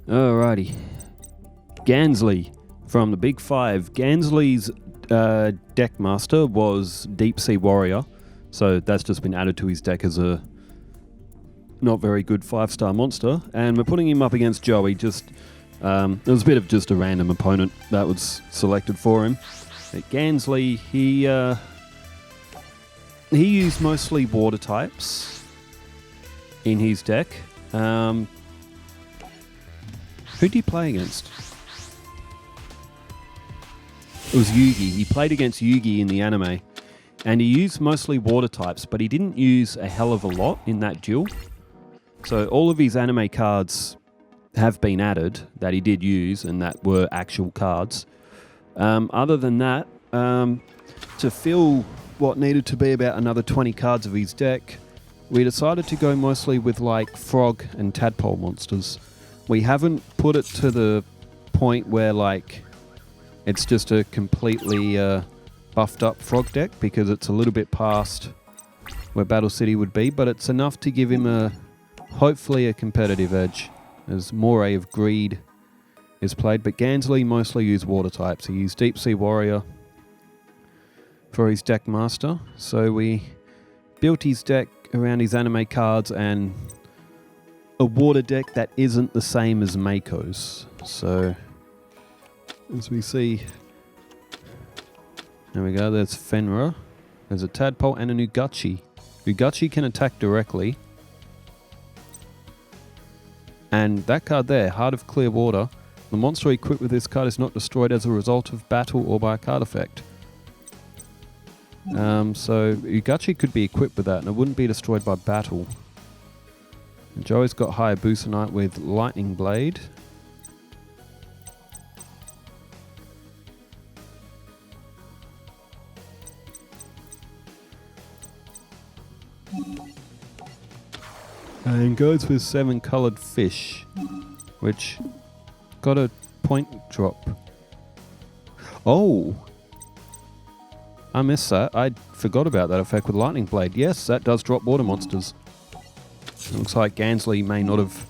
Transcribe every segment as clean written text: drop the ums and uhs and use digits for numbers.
Alrighty. Gansley from the Big Five. Gansley's deck master was Deep Sea Warrior, so that's just been added to his deck as a not very good 5-star monster, and we're putting him up against Joey. Just it was a bit of just a random opponent that was selected for him. At Gansley, he used mostly water types in his deck. Who did he play against? It was Yugi. He played against Yugi in the anime, and he used mostly water types, but he didn't use a hell of a lot in that duel. So all of his anime cards have been added that he did use and that were actual cards. Other than that, to fill what needed to be about another 20 cards of his deck, we decided to go mostly with like frog and tadpole monsters. We haven't put it to the point where like it's just a completely buffed up frog deck, because it's a little bit past where Battle City would be, but it's enough to give him hopefully a competitive edge as Moray of Greed is played. But Gansley mostly used water types. He used Deep Sea Warrior for his deck master, so we built his deck around his anime cards and a water deck that isn't the same as Mako's. So as we see, there we go, there's Fenrir, there's a Tadpole and an Ugachi. Ugachi can attack directly, and that card there, Heart of Clear Water, the monster equipped with this card is not destroyed as a result of battle or by a card effect. So Ugachi could be equipped with that and it wouldn't be destroyed by battle. And Joey's got Hayabusa Knight with Lightning Blade. And goes with 7 coloured fish, which got a point drop. Oh! I missed that. I forgot about that effect with Lightning Blade. Yes, that does drop water monsters. It looks like Gansley may not have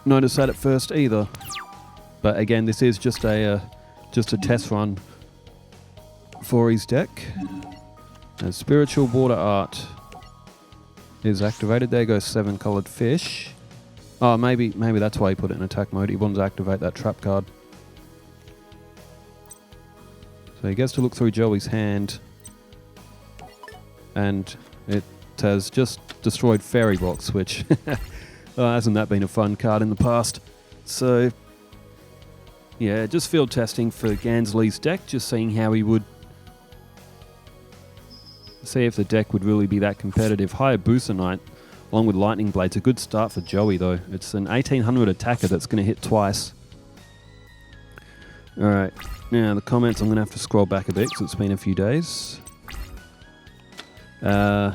noticed that at first either. But again, this is just a test run for his deck. And Spiritual Water Art is activated. There goes 7 coloured fish. Oh, maybe that's why he put it in attack mode. He wanted to activate that trap card. So he gets to look through Joey's hand, and it has just destroyed Fairy Box, which hasn't that been a fun card in the past? So yeah, just field testing for Gansley's deck, just seeing how he would see if the deck would really be that competitive. Hayabusa Knight along with Lightning Blade's a good start for Joey though. It's an 1800 attacker that's going to hit twice. Alright, now the comments, I'm going to have to scroll back a bit because it's been a few days. I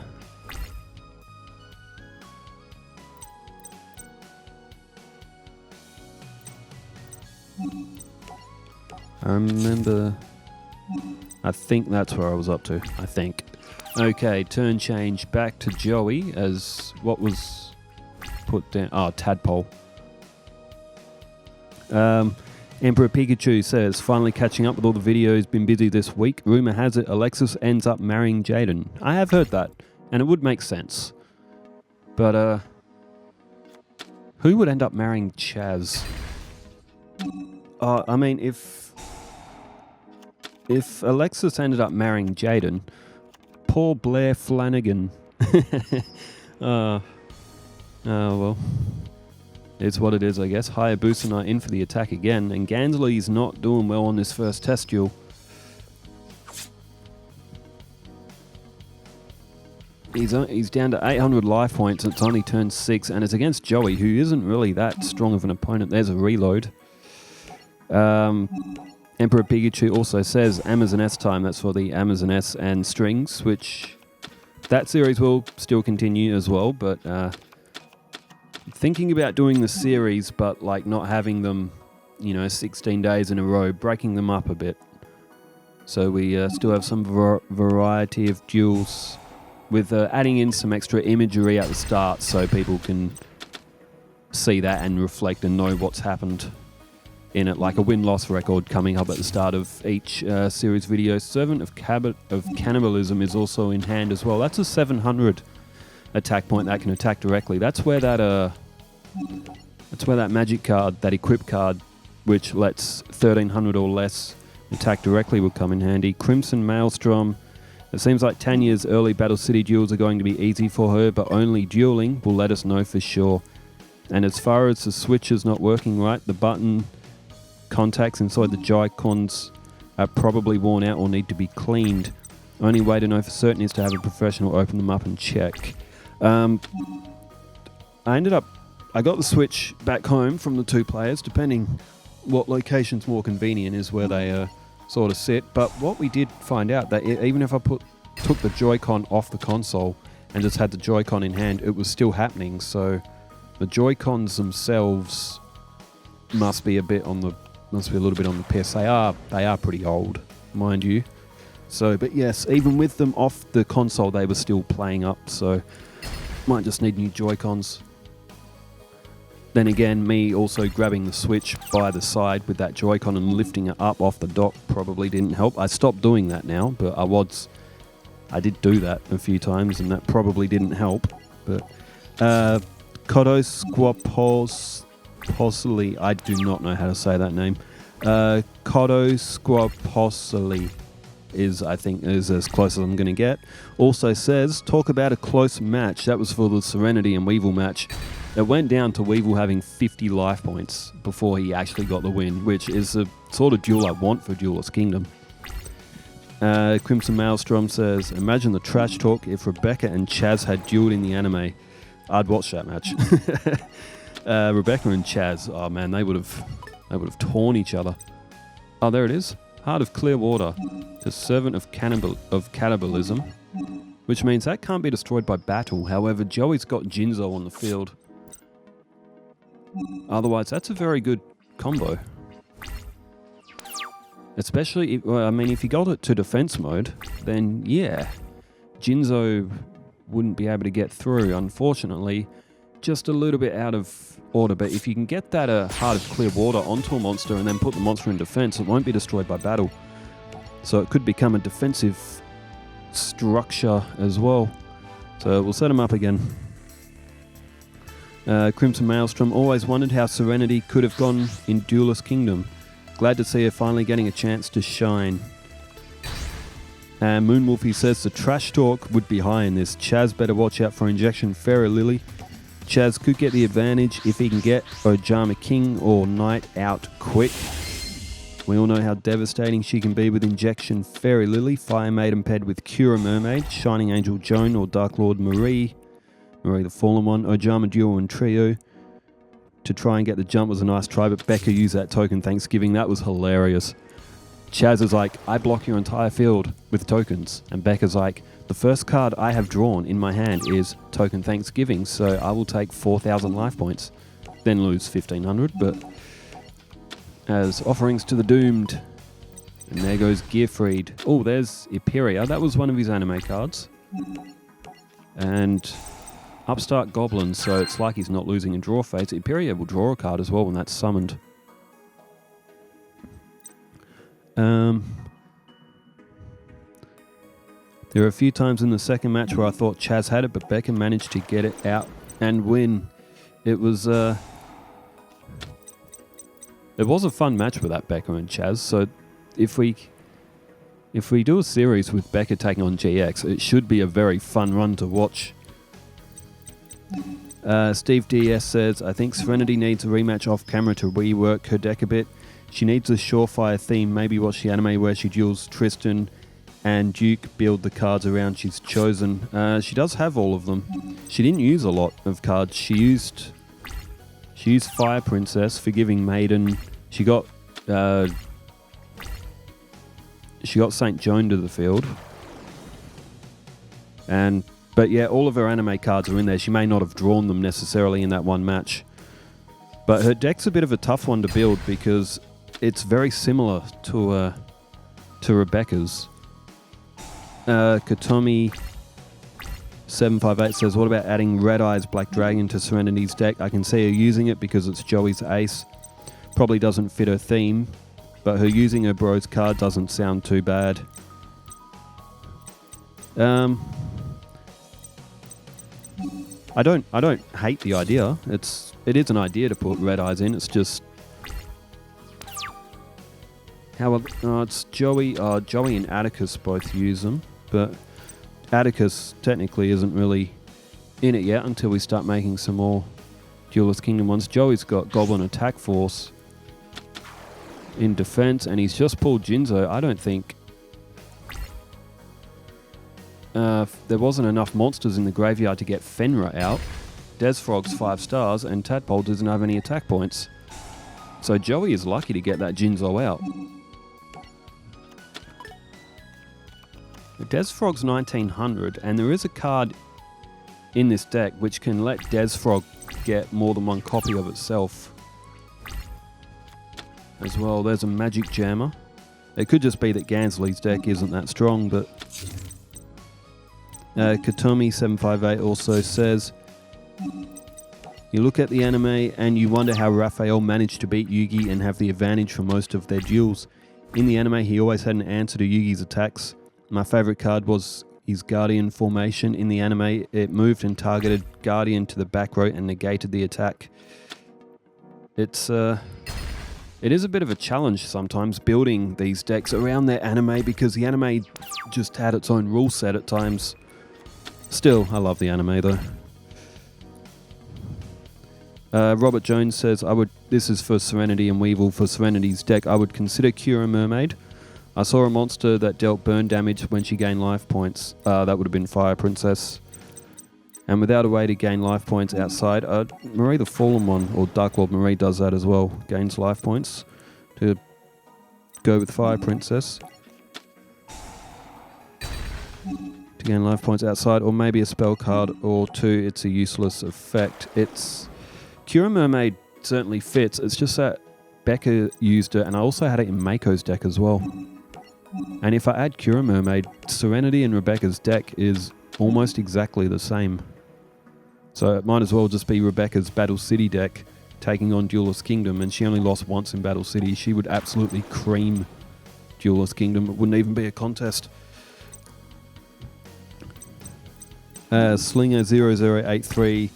remember, I think that's where I was up to, I think. Okay, turn change back to Joey as what was put down, Tadpole. Emperor Pikachu says, finally catching up with all the videos, been busy this week. Rumour has it Alexis ends up marrying Jaden. I have heard that, and it would make sense. But, who would end up marrying Chaz? I mean, if Alexis ended up marrying Jaden, poor Blair Flanagan. Well. It's what it is, I guess. Hayabusa Knight in for the attack again, and Gansley's not doing well on this first test duel. He's down to 800 life points, and it's only turn 6, and it's against Joey, who isn't really that strong of an opponent. There's a reload. Emperor Pikachu also says Amazon S time. That's for the Amazon S and strings, which that series will still continue as well, but thinking about doing the series, but like not having them, 16 days in a row, breaking them up a bit. So we still have some variety of duels with adding in some extra imagery at the start so people can see that and reflect and know what's happened in it, like a win-loss record coming up at the start of each series video. Servant of Cannibalism is also in hand as well. That's a 700 attack point that can attack directly. That's where that magic card, that equip card, which lets 1300 or less attack directly, will come in handy. Crimson Maelstrom. It seems like Tanya's early Battle City duels are going to be easy for her, but only dueling will let us know for sure. And as far as the switch is not working right, the button contacts inside the Joy-Cons are probably worn out or need to be cleaned. Only way to know for certain is to have a professional open them up and check. I got the Switch back home from the 2 players, depending what location's more convenient is where they sort of sit. But what we did find out, that even if I took the Joy-Con off the console and just had the Joy-Con in hand, it was still happening. So the Joy-Cons themselves must be a little bit on the piss. They are pretty old, mind you. So, but yes, even with them off the console, they were still playing up. So, might just need new Joy-Cons. Then again, me also grabbing the Switch by the side with that Joy-Con and lifting it up off the dock probably didn't help. I stopped doing that now, but I did do that a few times, and that probably didn't help. But Kodosquaposili, I do not know how to say that name. Kodosquaposili is as close as I'm going to get. Also says, talk about a close match. That was for the Serenity and Weevil match. It went down to Weevil having 50 life points before he actually got the win, which is the sort of duel I want for Duelist Kingdom. Crimson Maelstrom says, imagine the trash talk if Rebecca and Chaz had dueled in the anime. I'd watch that match. Rebecca and Chaz, oh man, they would have torn each other. Oh, there it is. Heart of Clear Water, the Servant of Cannibalism, which means that can't be destroyed by battle. However, Joey's got Jinzo on the field. Otherwise, that's a very good combo. Especially, if you got it to defense mode, then yeah, Jinzo wouldn't be able to get through, unfortunately. Just a little bit out of order, but if you can get that Heart of Clear Water onto a monster and then put the monster in defense, it won't be destroyed by battle. So it could become a defensive structure as well. So we'll set him up again. Crimson Maelstrom, always wondered how Serenity could have gone in Duelist Kingdom. Glad to see her finally getting a chance to shine. Moonwolfie says the trash talk would be high in this. Chaz better watch out for Injection Fairy Lily. Chaz could get the advantage if he can get Ojama King or Knight out quick. We all know how devastating she can be with Injection Fairy Lily, Fire Maiden paired with Cura Mermaid, Shining Angel Joan or Dark Lord Marie the Fallen One, Ojama Duo and Trio. To try and get the jump was a nice try, but Becca used that token Thanksgiving. That was hilarious. Chaz is like, I block your entire field with tokens. And Becca's like, the first card I have drawn in my hand is Token Thanksgiving, so I will take 4,000 life points. Then lose 1,500, but as offerings to the doomed. And there goes Gearfried. Oh, there's Eperia. That was one of his anime cards. And Upstart Goblin, so it's like he's not losing in draw phase. Eperia will draw a card as well when that's summoned. There were a few times in the second match where I thought Chaz had it, but Becca managed to get it out and win. It was a fun match with that Becca and Chaz. So if we do a series with Becca taking on GX, it should be a very fun run to watch. Steve DS says, I think Serenity needs a rematch off camera to rework her deck a bit. She needs a surefire theme, maybe watch the anime where she duels Tristan and Duke, build the cards around she's chosen. She does have all of them. She didn't use a lot of cards. She used Fire Princess, Forgiving Maiden. She got Saint Joan to the field. But yeah, all of her anime cards are in there. She may not have drawn them necessarily in that one match. But her deck's a bit of a tough one to build because it's very similar to Rebecca's. Katomi 758 says, what about adding Red Eyes Black Dragon to Serenity's deck? I can see her using it because it's Joey's ace. Probably doesn't fit her theme, but her using her bro's card doesn't sound too bad. I don't hate the idea. It is an idea to put Red Eyes in. It's just how it's Joey. Joey and Atticus both use them, but Atticus technically isn't really in it yet until we start making some more Duelist Kingdom ones. Joey's got Goblin Attack Force in defense, and he's just pulled Jinzo. I don't think there wasn't enough monsters in the graveyard to get Fenrir out. Desfrog's 5 stars, and Tadpole doesn't have any attack points. So Joey is lucky to get that Jinzo out. Desfrog's 1900, and there is a card in this deck which can let Desfrog get more than one copy of itself as well. There's a Magic Jammer. It could just be that Gansley's deck isn't that strong, but Katomi758 also says, you look at the anime and you wonder how Raphael managed to beat Yugi and have the advantage for most of their duels. In the anime, he always had an answer to Yugi's attacks. My favorite card was his Guardian formation. In the anime, it moved and targeted Guardian to the back row and negated the attack. It is a bit of a challenge sometimes building these decks around their anime because the anime just had its own rule set at times. Still, I love the anime though. Robert Jones says, this is for Serenity and Weevil. For Serenity's deck, I would consider Cura Mermaid. I saw a monster that dealt burn damage when she gained life points. That would have been Fire Princess. And without a way to gain life points outside, Marie the Fallen one, or Dark Lord Marie does that as well. Gains life points to go with Fire Princess. To gain life points outside, or maybe a spell card or two. It's a useless effect. Cura Mermaid certainly fits. It's just that Becca used it, and I also had it in Mako's deck as well. And if I add Cura Mermaid, Serenity and Rebecca's deck is almost exactly the same. So it might as well just be Rebecca's Battle City deck taking on Duelist Kingdom, and she only lost once in Battle City. She would absolutely cream Duelist Kingdom. It wouldn't even be a contest. Slinger0083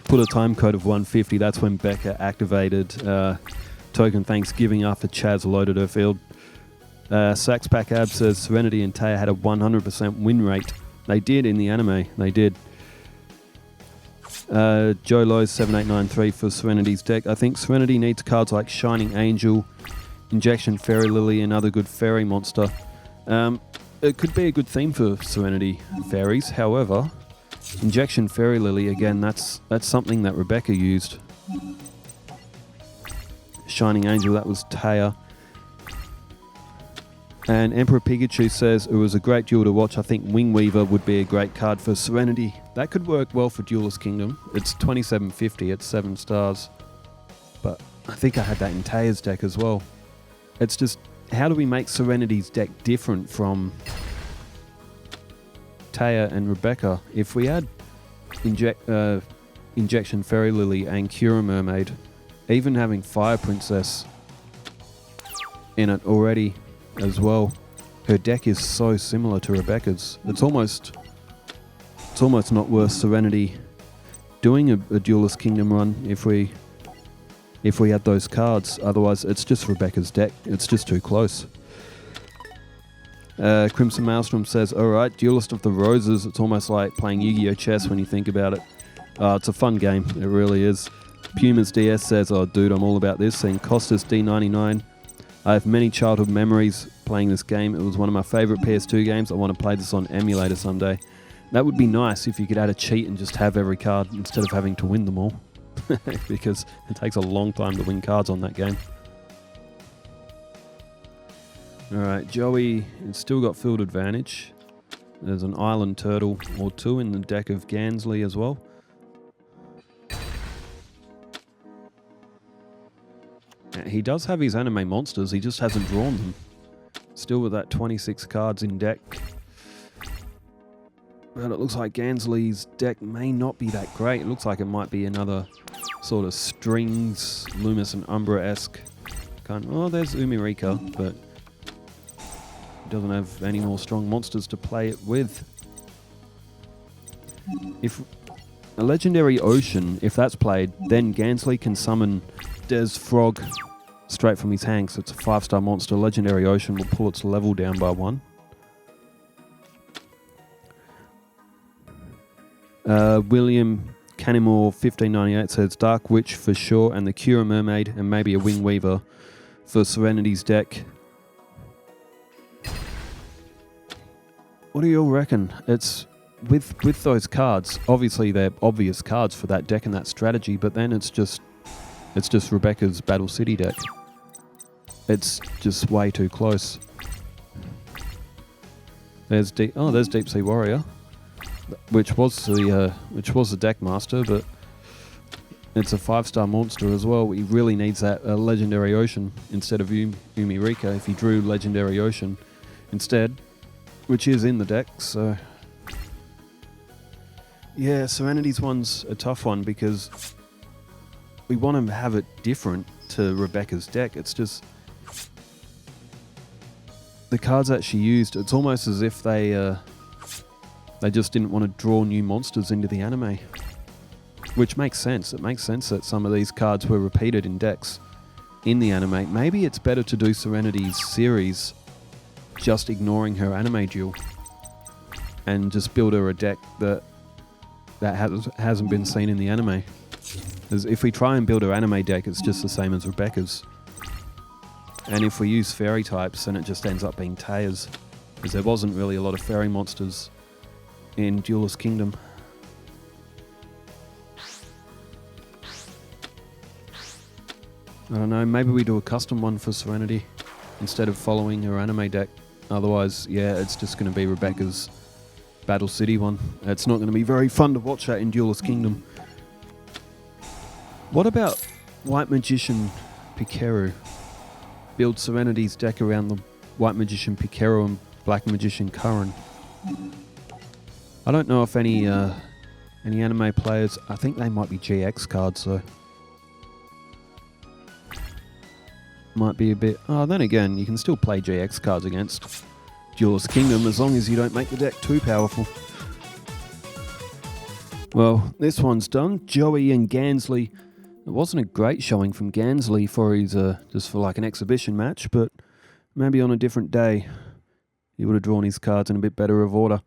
put a time code of 150. That's when Becca activated Token Thanksgiving after Chaz loaded her field. Sax Pack Ab says Serenity and Taya had a 100% win rate. They did in the anime. They did. Joe Lowe's 7893 for Serenity's deck. I think Serenity needs cards like Shining Angel, Injection Fairy Lily, and other good fairy monster. It could be a good theme for Serenity fairies. However, Injection Fairy Lily, again, that's something that Rebecca used. Shining Angel, that was Taya. And Emperor Pikachu says it was a great duel to watch. I think Wing Weaver would be a great card for Serenity. That could work well for Duelist Kingdom. It's 2750, it's 7 stars. But I think I had that in Taya's deck as well. It's just, how do we make Serenity's deck different from Taya and Rebecca? If we add Injection Fairy Lily and Cura Mermaid, even having Fire Princess in it already as well, her deck is so similar to Rebecca's. It's almost not worth Serenity doing a Duelist Kingdom run if we had those cards. Otherwise, it's just Rebecca's deck. It's just too close. Crimson Maelstrom says, alright, Duelist of the Roses. It's almost like playing Yu-Gi-Oh! Chess when you think about it. It's a fun game. It really is. Pumas DS says, oh dude, I'm all about this. And Costas D99. I have many childhood memories playing this game. It was one of my favourite PS2 games. I want to play this on emulator someday. That would be nice if you could add a cheat and just have every card instead of having to win them all. Because it takes a long time to win cards on that game. Alright, Joey has still got field advantage. There's an Island Turtle or two in the deck of Gansley as well. He does have his anime monsters, he just hasn't drawn them. Still with that 26 cards in deck. But it looks like Gansley's deck may not be that great. It looks like it might be another sort of strings, Loomis and Umbra-esque kind. Oh, there's Umirika, but he doesn't have any more strong monsters to play it with. If a legendary Ocean, if that's played, then Gansley can summon Des Frog straight from his hand, so it's a 5-star monster. Legendary Ocean will pull its level down by 1. William Canimore 1598 says Dark Witch for sure, and the Cura Mermaid, and maybe a Wing Weaver for Serenity's deck. What do you all reckon? It's with those cards. Obviously, they're obvious cards for that deck and that strategy, but then it's just Rebecca's Battle City deck. It's just way too close. There's Deep Sea Warrior, which was the deck master, but it's a 5-star monster as well. He really needs that Legendary Ocean instead of Umirika. If he drew Legendary Ocean instead, which is in the deck, so yeah, Serenity's one's a tough one because we want to have it different to Rebecca's deck. It's just the cards that she used. It's almost as if they just didn't want to draw new monsters into the anime, which makes sense. It makes sense that some of these cards were repeated in decks in the anime. Maybe it's better to do Serenity's series just ignoring her anime duel and just build her a deck that hasn't been seen in the anime. Because if we try and build her anime deck, it's just the same as Rebecca's. And if we use fairy types, then it just ends up being Taya's, because there wasn't really a lot of fairy monsters in Duelist Kingdom. I don't know, maybe we do a custom one for Serenity instead of following her anime deck. Otherwise, yeah, it's just going to be Rebecca's Battle City one. It's not going to be very fun to watch that in Duelist Kingdom. What about White Magician Pikeru? Build Serenity's deck around the White Magician Pikeru and Black Magician Curran. I don't know if any anime players, I think they might be GX cards though. Might be a bit... Oh, then again, you can still play GX cards against Duelist Kingdom as long as you don't make the deck too powerful. Well, this one's done. Joey and Gansley. It wasn't a great showing from Gansley for his just for like an exhibition match, but maybe on a different day he would have drawn his cards in a bit better of order.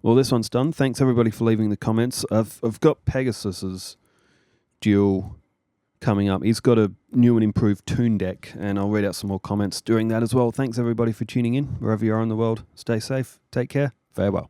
Well, this one's done. Thanks everybody for leaving the comments. I've got Pegasus's duel coming up. He's got a new and improved Toon deck, and I'll read out some more comments during that as well. Thanks everybody for tuning in, wherever you are in the world. Stay safe, take care, farewell.